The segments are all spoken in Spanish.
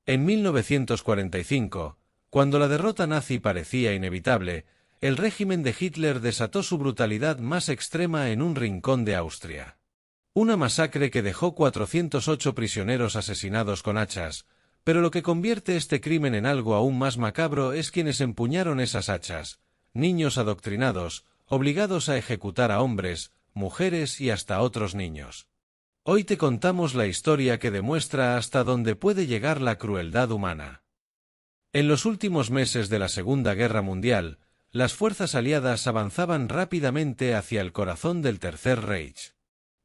En 1945, cuando la derrota nazi parecía inevitable, el régimen de Hitler desató su brutalidad más extrema en un rincón de Austria. Una masacre que dejó 408 prisioneros asesinados con hachas, pero lo que convierte este crimen en algo aún más macabro es quienes empuñaron esas hachas: niños adoctrinados, obligados a ejecutar a hombres, mujeres y hasta otros niños. Hoy te contamos la historia que demuestra hasta dónde puede llegar la crueldad humana. En los últimos meses de la Segunda Guerra Mundial, las fuerzas aliadas avanzaban rápidamente hacia el corazón del Tercer Reich.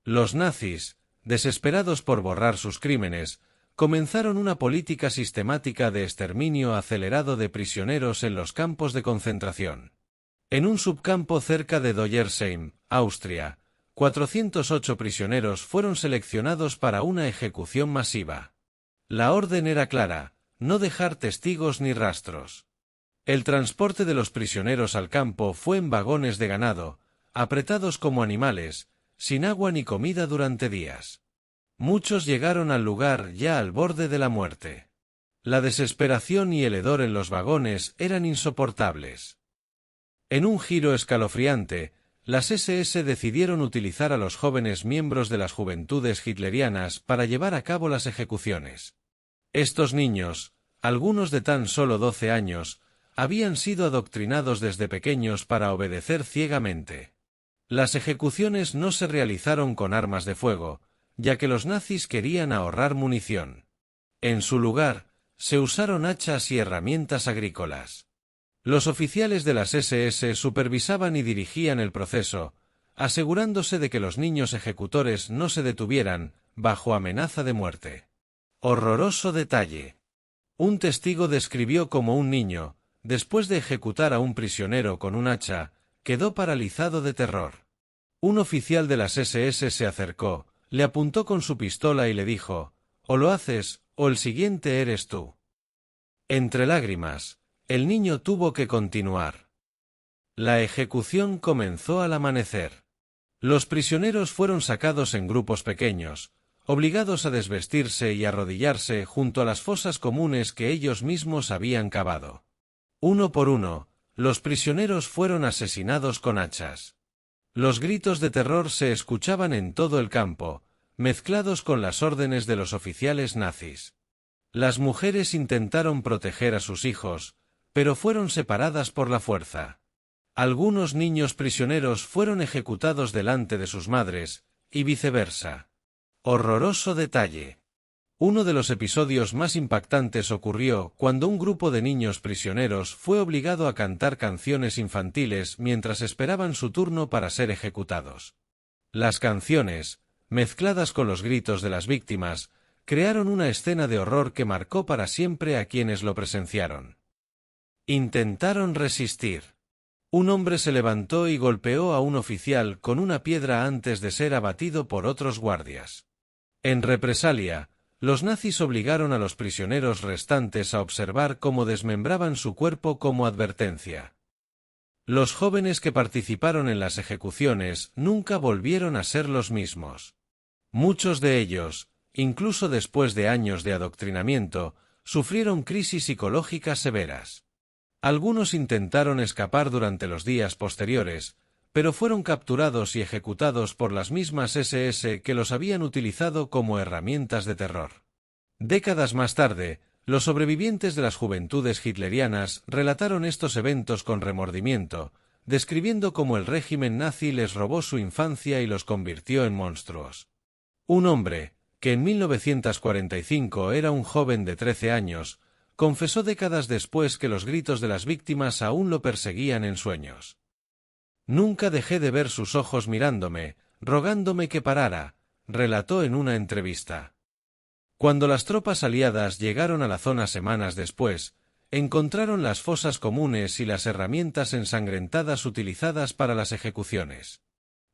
Los nazis, desesperados por borrar sus crímenes, comenzaron una política sistemática de exterminio acelerado de prisioneros en los campos de concentración. En un subcampo cerca de Dollersheim, Austria, 408 prisioneros fueron seleccionados para una ejecución masiva. La orden era clara: no dejar testigos ni rastros. El transporte de los prisioneros al campo fue en vagones de ganado, apretados como animales, sin agua ni comida durante días. Muchos llegaron al lugar ya al borde de la muerte. La desesperación y el hedor en los vagones eran insoportables. En un giro escalofriante, las SS decidieron utilizar a los jóvenes miembros de las juventudes hitlerianas para llevar a cabo las ejecuciones. Estos niños, algunos de tan solo 12 años, habían sido adoctrinados desde pequeños para obedecer ciegamente. Las ejecuciones no se realizaron con armas de fuego, ya que los nazis querían ahorrar munición. En su lugar, se usaron hachas y herramientas agrícolas. Los oficiales de las SS supervisaban y dirigían el proceso, asegurándose de que los niños ejecutores no se detuvieran, bajo amenaza de muerte. Horroroso detalle. Un testigo describió cómo un niño, después de ejecutar a un prisionero con un hacha, quedó paralizado de terror. Un oficial de las SS se acercó, le apuntó con su pistola y le dijo: «O lo haces, o el siguiente eres tú». Entre lágrimas, el niño tuvo que continuar. La ejecución comenzó al amanecer. Los prisioneros fueron sacados en grupos pequeños, obligados a desvestirse y arrodillarse junto a las fosas comunes que ellos mismos habían cavado. Uno por uno, los prisioneros fueron asesinados con hachas. Los gritos de terror se escuchaban en todo el campo, mezclados con las órdenes de los oficiales nazis. Las mujeres intentaron proteger a sus hijos, pero fueron separadas por la fuerza. Algunos niños prisioneros fueron ejecutados delante de sus madres, y viceversa. Horroroso detalle. Uno de los episodios más impactantes ocurrió cuando un grupo de niños prisioneros fue obligado a cantar canciones infantiles mientras esperaban su turno para ser ejecutados. Las canciones, mezcladas con los gritos de las víctimas, crearon una escena de horror que marcó para siempre a quienes lo presenciaron. Intentaron resistir. Un hombre se levantó y golpeó a un oficial con una piedra antes de ser abatido por otros guardias. En represalia, los nazis obligaron a los prisioneros restantes a observar cómo desmembraban su cuerpo como advertencia. Los jóvenes que participaron en las ejecuciones nunca volvieron a ser los mismos. Muchos de ellos, incluso después de años de adoctrinamiento, sufrieron crisis psicológicas severas. Algunos intentaron escapar durante los días posteriores, pero fueron capturados y ejecutados por las mismas SS que los habían utilizado como herramientas de terror. Décadas más tarde, los sobrevivientes de las juventudes hitlerianas relataron estos eventos con remordimiento, describiendo cómo el régimen nazi les robó su infancia y los convirtió en monstruos. Un hombre, que en 1945 era un joven de 13 años, confesó décadas después que los gritos de las víctimas aún lo perseguían en sueños. «Nunca dejé de ver sus ojos mirándome, rogándome que parara», relató en una entrevista. Cuando las tropas aliadas llegaron a la zona semanas después, encontraron las fosas comunes y las herramientas ensangrentadas utilizadas para las ejecuciones.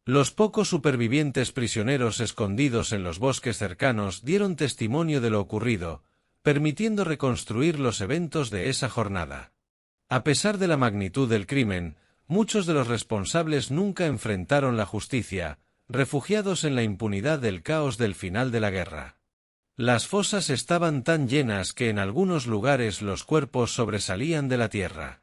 Los pocos supervivientes prisioneros escondidos en los bosques cercanos dieron testimonio de lo ocurrido, permitiendo reconstruir los eventos de esa jornada. A pesar de la magnitud del crimen, muchos de los responsables nunca enfrentaron la justicia, refugiados en la impunidad del caos del final de la guerra. Las fosas estaban tan llenas que en algunos lugares los cuerpos sobresalían de la tierra.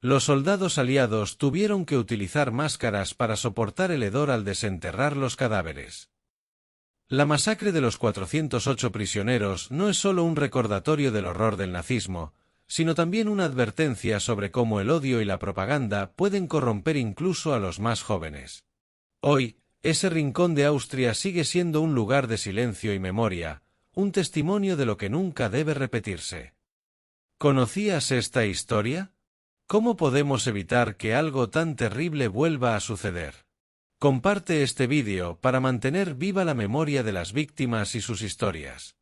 Los soldados aliados tuvieron que utilizar máscaras para soportar el hedor al desenterrar los cadáveres. La masacre de los 408 prisioneros no es solo un recordatorio del horror del nazismo, sino también una advertencia sobre cómo el odio y la propaganda pueden corromper incluso a los más jóvenes. Hoy, ese rincón de Austria sigue siendo un lugar de silencio y memoria, un testimonio de lo que nunca debe repetirse. ¿Conocías esta historia? ¿Cómo podemos evitar que algo tan terrible vuelva a suceder? Comparte este vídeo para mantener viva la memoria de las víctimas y sus historias.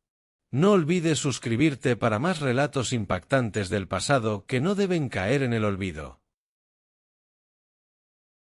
No olvides suscribirte para más relatos impactantes del pasado que no deben caer en el olvido.